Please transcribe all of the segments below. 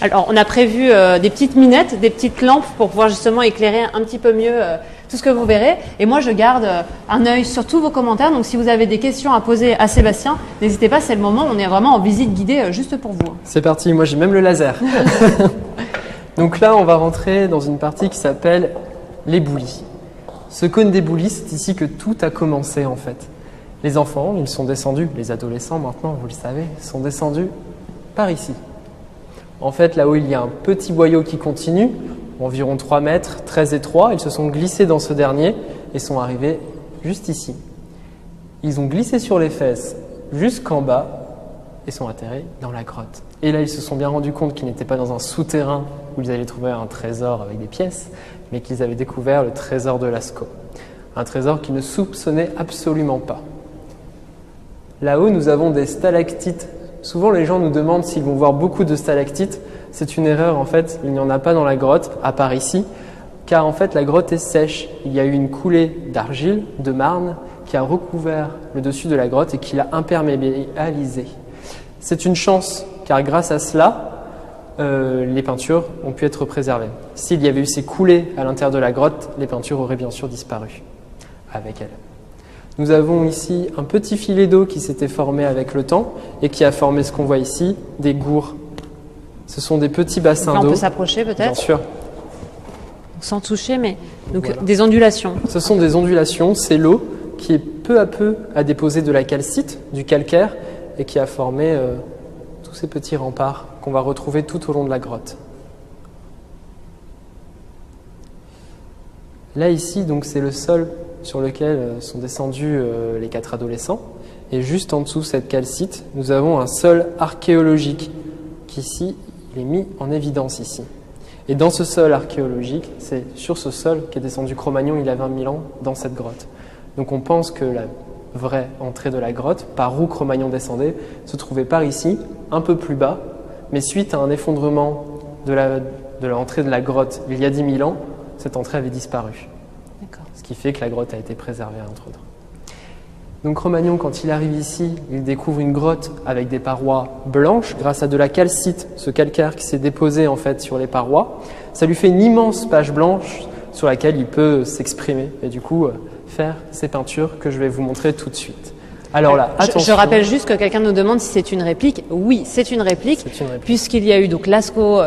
Alors, on a prévu des petites minettes, des petites lampes pour pouvoir justement éclairer un petit peu mieux tout ce que vous verrez. Et moi, je garde un œil sur tous vos commentaires. Donc, si vous avez des questions à poser à Sébastien, n'hésitez pas, c'est le moment. On est vraiment en visite guidée juste pour vous. C'est parti, moi j'ai même le laser. Donc là, on va rentrer dans une partie qui s'appelle les boulis. Ce cône des boulis, c'est ici que tout a commencé en fait. Les enfants, ils sont descendus, les adolescents maintenant, vous le savez, sont descendus par ici. En fait, là où il y a un petit boyau qui continue, environ 3 mètres, très étroit, ils se sont glissés dans ce dernier et sont arrivés juste ici. Ils ont glissé sur les fesses jusqu'en bas et sont atterrés dans la grotte. Et là, ils se sont bien rendus compte qu'ils n'étaient pas dans un souterrain où ils allaient trouver un trésor avec des pièces, mais qu'ils avaient découvert le trésor de Lascaux. Un trésor qu'ils ne soupçonnaient absolument pas. Là-haut, nous avons des stalactites. Souvent, les gens nous demandent s'ils vont voir beaucoup de stalactites. C'est une erreur, en fait, il n'y en a pas dans la grotte, à part ici, car en fait, la grotte est sèche. Il y a eu une coulée d'argile, de marne, qui a recouvert le dessus de la grotte et qui l'a imperméabilisé. C'est une chance, car grâce à cela, les peintures ont pu être préservées. S'il y avait eu ces coulées à l'intérieur de la grotte, les peintures auraient bien sûr disparu avec elles. Nous avons ici un petit filet d'eau qui s'était formé avec le temps et qui a formé ce qu'on voit ici, des gourds. Ce sont des petits bassins d'eau. On peut s'approcher peut-être? Bien sûr. Sans toucher, mais donc Voilà. des ondulations. Ce sont des ondulations, c'est l'eau qui peu à peu a déposé de la calcite, du calcaire, et qui a formé tous ces petits remparts qu'on va retrouver tout au long de la grotte. Là ici, donc c'est le sol sur lequel sont descendus les 4 adolescents. Et juste en dessous de cette calcite, nous avons un sol archéologique qui ici, il est mis en évidence ici. Et dans ce sol archéologique, c'est sur ce sol qu'est descendu Cro-Magnon il y a 20 000 ans dans cette grotte. Donc on pense que la vraie entrée de la grotte, par où Cro-Magnon descendait, se trouvait par ici, un peu plus bas, mais suite à un effondrement de l'entrée de la grotte il y a 10 000 ans, cette entrée avait disparu. Ce qui fait que la grotte a été préservée, entre autres. Donc Cro-Magnon, quand il arrive ici, il découvre une grotte avec des parois blanches grâce à de la calcite, ce calcaire qui s'est déposé en fait sur les parois. Ça lui fait une immense page blanche sur laquelle il peut s'exprimer et du coup faire ces peintures que je vais vous montrer tout de suite. Alors là, attention. Je rappelle juste que quelqu'un nous demande si c'est une réplique. Oui, c'est une réplique, puisqu'il y a eu donc Lascaux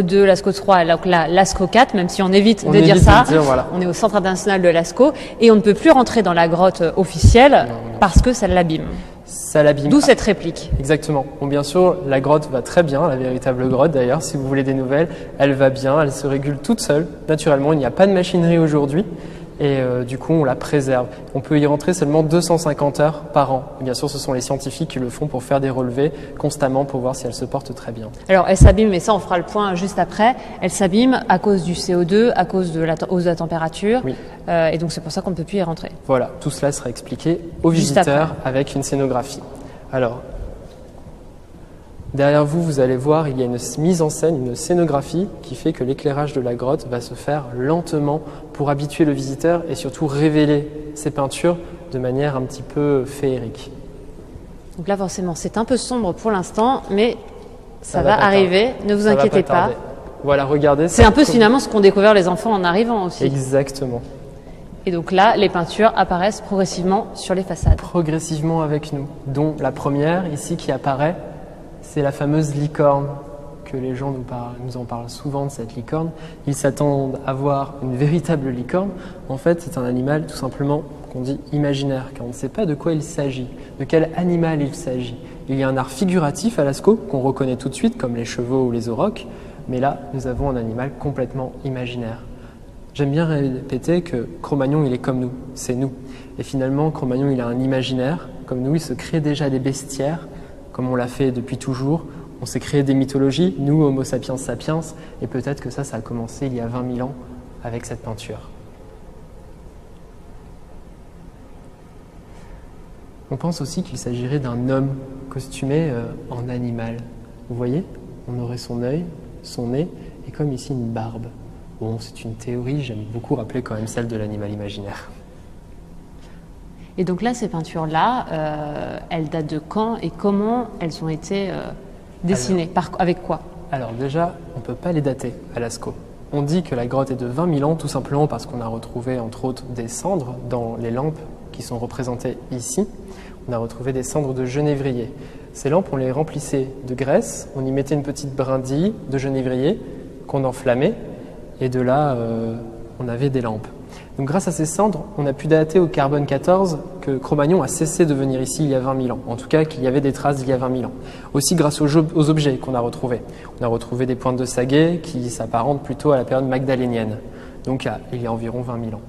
2, Lascaux 3 et donc là Lascaux 4, même si on évite de dire ça. Voilà. On est au Centre international de Lascaux et on ne peut plus rentrer dans la grotte officielle parce que ça l'abîme. Ça l'abîme. D'où cette réplique. Exactement. Bon, bien sûr, la grotte va très bien, la véritable grotte d'ailleurs, si vous voulez des nouvelles, elle va bien, elle se régule toute seule. Naturellement, il n'y a pas de machinerie aujourd'hui. Et du coup, on la préserve. On peut y rentrer seulement 250 heures par an. Et bien sûr, ce sont les scientifiques qui le font pour faire des relevés constamment pour voir si elle se porte très bien. Alors, elle s'abîme, mais ça, on fera le point juste après. Elle s'abîme à cause du CO2, à cause de la hausse de la température. Oui. Et donc, c'est pour ça qu'on ne peut plus y rentrer. Voilà, tout cela sera expliqué aux visiteurs avec une scénographie. Alors, derrière vous, vous allez voir, il y a une mise en scène, une scénographie qui fait que l'éclairage de la grotte va se faire lentement pour habituer le visiteur et surtout révéler ces peintures de manière un petit peu féerique. Donc là, forcément, c'est un peu sombre pour l'instant, mais ça va arriver, ne vous inquiétez pas. Voilà, regardez. C'est un peu finalement ce qu'ont découvert les enfants en arrivant aussi. Exactement. Et donc là, les peintures apparaissent progressivement sur les façades. Progressivement avec nous, dont la première ici qui apparaît, c'est la fameuse licorne, que les gens nous en parlent souvent de cette licorne. Ils s'attendent à voir une véritable licorne. En fait, c'est un animal tout simplement qu'on dit imaginaire, car on ne sait pas de quoi il s'agit, de quel animal il s'agit. Il y a un art figuratif à Lascaux qu'on reconnaît tout de suite, comme les chevaux ou les aurochs, mais là, nous avons un animal complètement imaginaire. J'aime bien répéter que Cro-Magnon, il est comme nous, c'est nous. Et finalement, Cro-Magnon, il a un imaginaire, comme nous, il se crée déjà des bestiaires, comme on l'a fait depuis toujours. On s'est créé des mythologies, nous, Homo sapiens sapiens, et peut-être que ça a commencé il y a 20 000 ans avec cette peinture. On pense aussi qu'il s'agirait d'un homme costumé en animal. Vous voyez, on aurait son œil, son nez, et comme ici une barbe. Bon, c'est une théorie, j'aime beaucoup rappeler quand même celle de l'animal imaginaire. Et donc là, ces peintures-là, elles datent de quand et comment elles ont été dessinées? Avec quoi? Alors déjà, on ne peut pas les dater à Lascaux. On dit que la grotte est de 20 000 ans tout simplement parce qu'on a retrouvé entre autres des cendres dans les lampes qui sont représentées ici. On a retrouvé des cendres de genévrier. Ces lampes, on les remplissait de graisse, on y mettait une petite brindille de genévrier qu'on enflammait et de là, on avait des lampes. Donc grâce à ces cendres, on a pu dater au carbone 14 que Cro-Magnon a cessé de venir ici il y a 20 000 ans. En tout cas, qu'il y avait des traces il y a 20 000 ans. Aussi grâce aux objets qu'on a retrouvés. On a retrouvé des pointes de saguet qui s'apparentent plutôt à la période magdalénienne. Donc il y a environ 20 000 ans.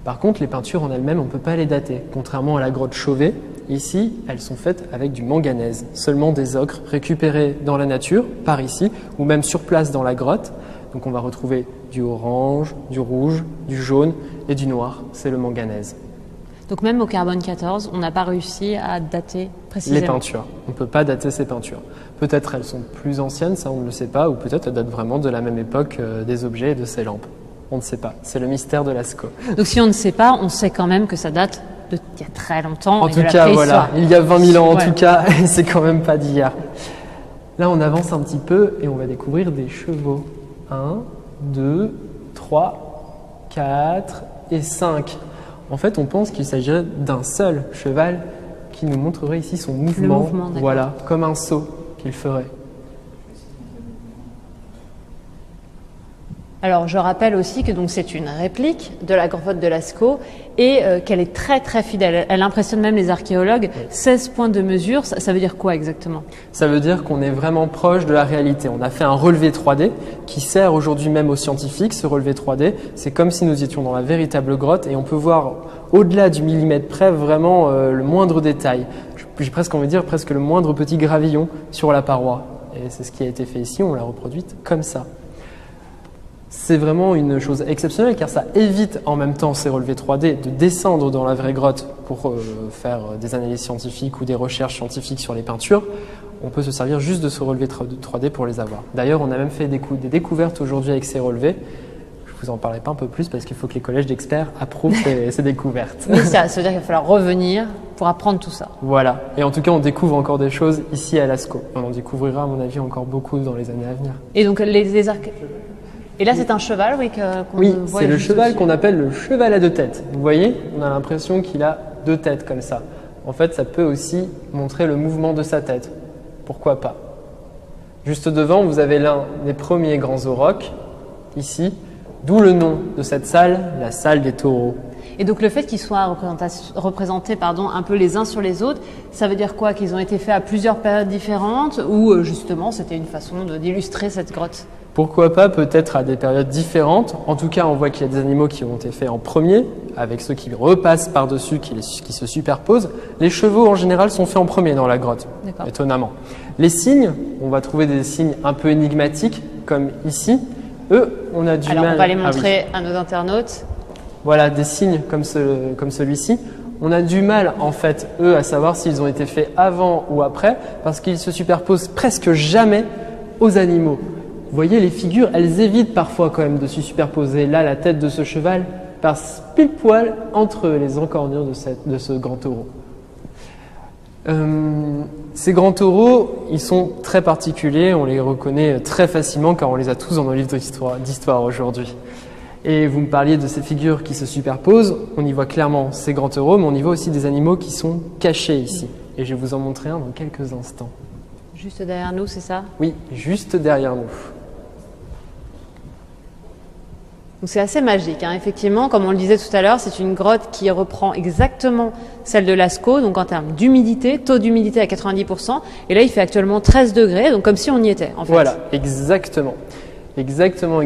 Par contre, les peintures en elles-mêmes, on ne peut pas les dater. Contrairement à la grotte Chauvet, ici, elles sont faites avec du manganèse. Seulement des ocres récupérés dans la nature, par ici, ou même sur place dans la grotte. Donc on va retrouver du orange, du rouge, du jaune et du noir. C'est le manganèse. Donc même au carbone 14, on n'a pas réussi à dater précisément. Les peintures. On ne peut pas dater ces peintures. Peut-être elles sont plus anciennes, ça on ne le sait pas, ou peut-être elles datent vraiment de la même époque des objets et de ces lampes. On ne sait pas. C'est le mystère de Lascaux. Donc si on ne sait pas, on sait quand même que ça date d'il y a très longtemps. En tout cas, voilà, il y a 20 000 ans en tout cas, et c'est quand même pas d'hier. Là, on avance un petit peu et on va découvrir des chevaux. 1, 2, 3, 4 et 5. En fait, on pense qu'il s'agirait d'un seul cheval qui nous montrerait ici son mouvement. Voilà, comme un saut qu'il ferait. Alors, je rappelle aussi que donc c'est une réplique de la grotte de Lascaux et qu'elle est très très fidèle. Elle impressionne même les archéologues. 16 points de mesure, ça veut dire quoi exactement? Ça veut dire qu'on est vraiment proche de la réalité. On a fait un relevé 3D qui sert aujourd'hui même aux scientifiques. Ce relevé 3D, c'est comme si nous étions dans la véritable grotte et on peut voir au-delà du millimètre près vraiment le moindre détail. J'ai presque envie de dire presque le moindre petit gravillon sur la paroi. Et c'est ce qui a été fait ici, on l'a reproduite comme ça. C'est vraiment une chose exceptionnelle car ça évite en même temps ces relevés 3D de descendre dans la vraie grotte pour faire des analyses scientifiques ou des recherches scientifiques sur les peintures. On peut se servir juste de ce relevé 3D pour les avoir. D'ailleurs, on a même fait des découvertes aujourd'hui avec ces relevés. Je ne vous en parlerai pas un peu plus parce qu'il faut que les collèges d'experts approuvent ces découvertes. Mais ça veut dire qu'il va falloir revenir pour apprendre tout ça. Voilà. Et en tout cas, on découvre encore des choses ici à Lascaux. On en découvrira, à mon avis, encore beaucoup dans les années à venir. Et donc, et là, c'est un cheval, oui, oui, c'est le cheval qu'on appelle le cheval à deux têtes. Vous voyez, on a l'impression qu'il a deux têtes comme ça. En fait, ça peut aussi montrer le mouvement de sa tête. Pourquoi pas? Juste devant, vous avez l'un des premiers grands aurochs, ici, d'où le nom de cette salle, la salle des taureaux. Et donc le fait qu'ils soient représentés un peu les uns sur les autres, ça veut dire quoi? Qu'ils ont été faits à plusieurs périodes différentes ou justement c'était une façon d'illustrer cette grotte? Pourquoi pas peut-être à des périodes différentes. En tout cas, on voit qu'il y a des animaux qui ont été faits en premier, avec ceux qui repassent par-dessus, qui se superposent. Les chevaux, en général, sont faits en premier dans la grotte, étonnamment. Les signes, on va trouver des signes un peu énigmatiques, comme ici. Eux, on a du mal... Alors, on va les montrer à nos internautes. Voilà, des signes comme celui-ci. On a du mal, en fait, eux, à savoir s'ils ont été faits avant ou après, parce qu'ils se superposent presque jamais aux animaux. Vous voyez, les figures, elles évitent parfois quand même de se superposer. Là, la tête de ce cheval passe pile poil entre les encornures de ce grand taureau. Ces grands taureaux, ils sont très particuliers. On les reconnaît très facilement car on les a tous dans nos livres d'histoire aujourd'hui. Et vous me parliez de ces figures qui se superposent. On y voit clairement ces grands taureaux, mais on y voit aussi des animaux qui sont cachés ici. Et je vais vous en montrer un dans quelques instants. Juste derrière nous, c'est ça? Oui, juste derrière nous. Donc c'est assez magique, hein. Effectivement, comme on le disait tout à l'heure, c'est une grotte qui reprend exactement celle de Lascaux, donc en termes d'humidité, taux d'humidité à 90%, et là il fait actuellement 13 degrés, donc comme si on y était en fait. Voilà, exactement. Exactement.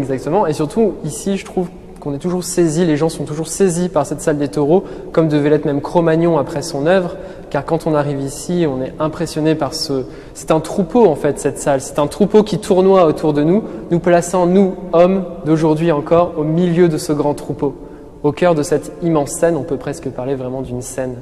Et surtout, ici, je trouve qu'on est toujours saisis, les gens sont toujours saisis par cette salle des taureaux, comme devait l'être même Cro-Magnon après son œuvre, car quand on arrive ici, on est impressionné par c'est un troupeau en fait, cette salle. C'est un troupeau qui tournoie autour de nous, nous plaçant, nous, hommes d'aujourd'hui encore, au milieu de ce grand troupeau. Au cœur de cette immense scène, on peut presque parler vraiment d'une scène.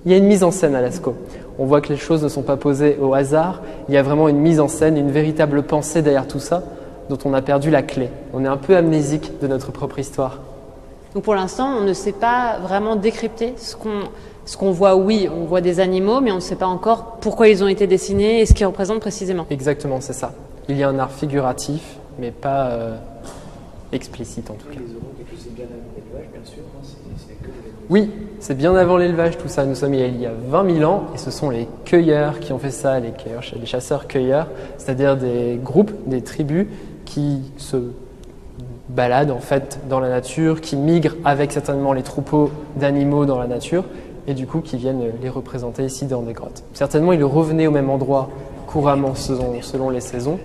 Il y a une mise en scène à Lascaux. On voit que les choses ne sont pas posées au hasard, il y a vraiment une mise en scène, une véritable pensée derrière tout ça, dont on a perdu la clé. On est un peu amnésique de notre propre histoire. Donc pour l'instant, on ne sait pas vraiment décrypter ce qu'on voit. Oui, on voit des animaux, mais on ne sait pas encore pourquoi ils ont été dessinés et ce qu'ils représentent précisément. Exactement, c'est ça. il y a un art figuratif, mais pas explicite en tout cas. Les oraux, et puis c'est bien avant l'élevage, bien sûr, hein, c'est que des animaux. Oui, c'est bien avant l'élevage tout ça. Nous sommes il y a 20 000 ans et ce sont les cueilleurs qui ont fait ça, les chasseurs-cueilleurs, c'est-à-dire des groupes, des tribus qui se baladent en fait dans la nature, qui migrent avec certainement les troupeaux d'animaux dans la nature et du coup qui viennent les représenter ici dans des grottes. Certainement ils revenaient au même endroit couramment selon les saisons.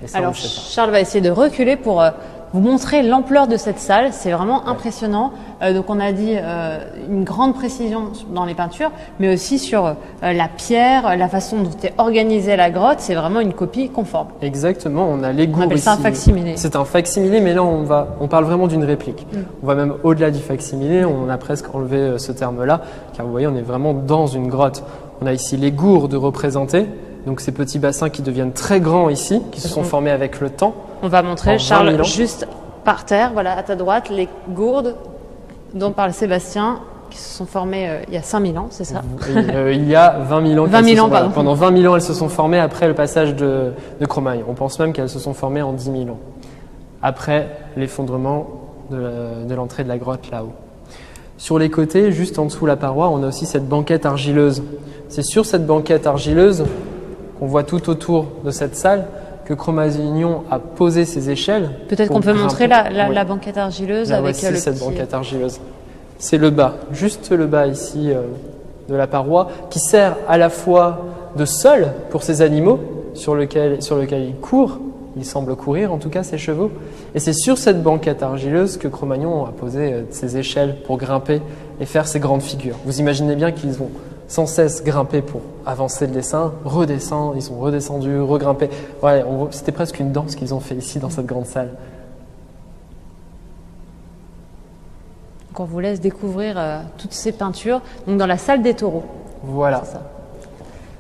Et ça, Alors on ne sait pas. Charles va essayer de reculer pour vous montrer l'ampleur de cette salle. C'est vraiment impressionnant. Donc on a dit une grande précision dans les peintures, mais aussi sur la pierre, la façon dont est organisée la grotte. C'est vraiment une copie conforme. Exactement, on a les gourds On appelle ici. ça un facsimilé. C'est un facsimilé, mais là on parle vraiment d'une réplique. On va même au-delà du facsimilé, on a presque enlevé ce terme-là, car vous voyez on est vraiment dans une grotte. On a ici les gourdes représentées, donc ces petits bassins qui deviennent très grands ici, qui se sont formés avec le temps. On va En montrer, 20 Charles, 000 ans. juste par terre, voilà, à ta droite, les gourdes dont parle Sébastien, qui se sont formées il y a 5000 ans, c'est ça? Il y a 20 000 ans. 20 000 qu'elles se ans, sont- voilà, pardon. pendant 20 000 ans, elles se sont formées après le passage de Cro-Magnon. On pense même qu'elles se sont formées en 10 000 ans, après l'effondrement de l'entrée de la grotte là-haut. Sur les côtés, juste en dessous de la paroi, on a aussi cette banquette argileuse. C'est sur cette banquette argileuse qu'on voit tout autour de cette salle que Cro-Magnon a posé ses échelles. Peut-être pour qu'on peut montrer grimper. Oui. la banquette argileuse Là, avec voici le cette petit... banquette argileuse. C'est le bas, juste le bas ici de la paroi, qui sert à la fois de sol pour ces animaux sur lequel ils courent. Ils semblent courir, en tout cas, ces chevaux. Et c'est sur cette banquette argileuse que Cro-Magnon a posé ses échelles pour grimper et faire ces grandes figures. Vous imaginez bien qu'ils vont sans cesse grimper pour avancer le dessin, redescendre, ils sont redescendus, regrimpés. Ouais, c'était presque une danse qu'ils ont fait ici dans cette grande salle. Donc on vous laisse découvrir toutes ces peintures donc dans la salle des taureaux. Voilà. C'est ça.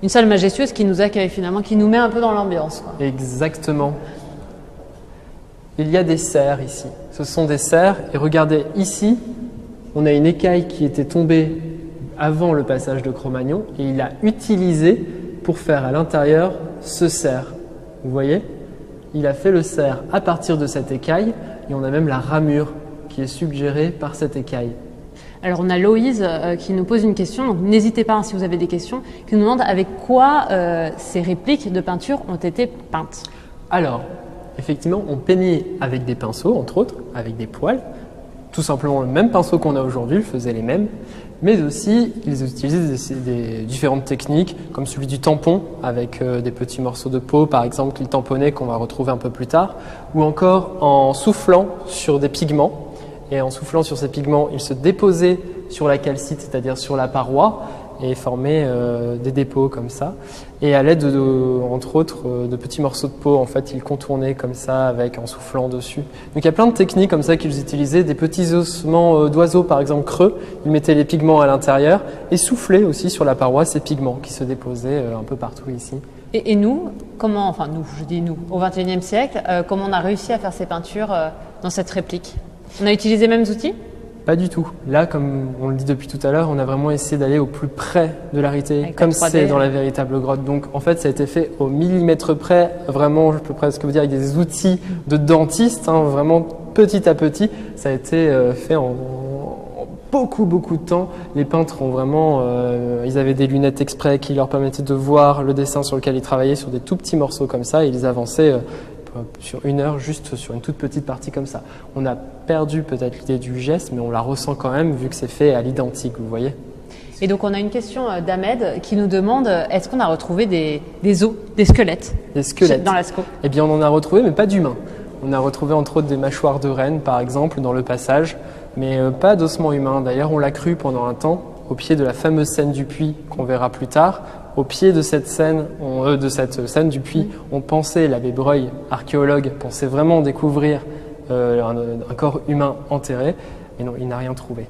Une salle majestueuse qui nous accueille finalement, qui nous met un peu dans l'ambiance, quoi. Exactement. Il y a des cerfs ici. Ce sont des cerfs. Et regardez, ici, on a une écaille qui était tombée avant le passage de Cro-Magnon et il a utilisé pour faire à l'intérieur ce cerf. Vous voyez? Il a fait le cerf à partir de cette écaille et on a même la ramure qui est suggérée par cette écaille. Alors on a Loïse qui nous pose une question, donc n'hésitez pas hein, si vous avez des questions, qui nous demande avec quoi ces répliques de peinture ont été peintes. Alors, effectivement, on peignait avec des pinceaux, entre autres, avec des poils. Tout simplement le même pinceau qu'on a aujourd'hui, ils faisaient les mêmes. Mais aussi, ils utilisaient des différentes techniques, comme celui du tampon, avec des petits morceaux de peau, par exemple, qu'ils tamponnaient, qu'on va retrouver un peu plus tard. Ou encore en soufflant sur des pigments. Et en soufflant sur ces pigments, ils se déposaient sur la calcite, c'est-à-dire sur la paroi, et formaient des dépôts comme ça. Et à l'aide, entre autres, de petits morceaux de peau, en fait, ils contournaient comme ça, en soufflant dessus. Donc il y a plein de techniques comme ça qu'ils utilisaient, des petits ossements d'oiseaux, par exemple, creux. Ils mettaient les pigments à l'intérieur et soufflaient aussi sur la paroi ces pigments qui se déposaient un peu partout ici. Et nous, comment, enfin nous, je dis nous, au XXIe siècle, comment on a réussi à faire ces peintures dans cette réplique? On a utilisé les mêmes outils? Pas du tout. Là, comme on le dit depuis tout à l'heure, on a vraiment essayé d'aller au plus près de la réalité, Avec comme la 3D. c'est dans la véritable grotte. Donc, en fait, ça a été fait au millimètre près, vraiment, je peux presque vous dire, avec des outils de dentiste, hein, vraiment petit à petit. Ça a été fait en beaucoup de temps. Les peintres ont vraiment, ils avaient des lunettes exprès qui leur permettaient de voir le dessin sur lequel ils travaillaient sur des tout petits morceaux comme ça, et ils avançaient sur 1 heure, juste sur une toute petite partie comme ça. On a perdu peut-être l'idée du geste, mais on la ressent quand même vu que c'est fait à l'identique, vous voyez. Et donc on a une question d'Ahmed qui nous demande est-ce qu'on a retrouvé des os, des squelettes Des squelettes. dans Lascaux? Eh bien, on en a retrouvé, mais pas d'humains. On a retrouvé entre autres des mâchoires de rennes, par exemple, dans le passage, mais pas d'ossements humains. D'ailleurs, on l'a cru pendant un temps au pied de la fameuse scène du puits qu'on verra plus tard. Au pied de cette scène, du puits, on pensait, l'abbé Breuil, archéologue, pensait vraiment découvrir un corps humain enterré, mais non, il n'a rien trouvé.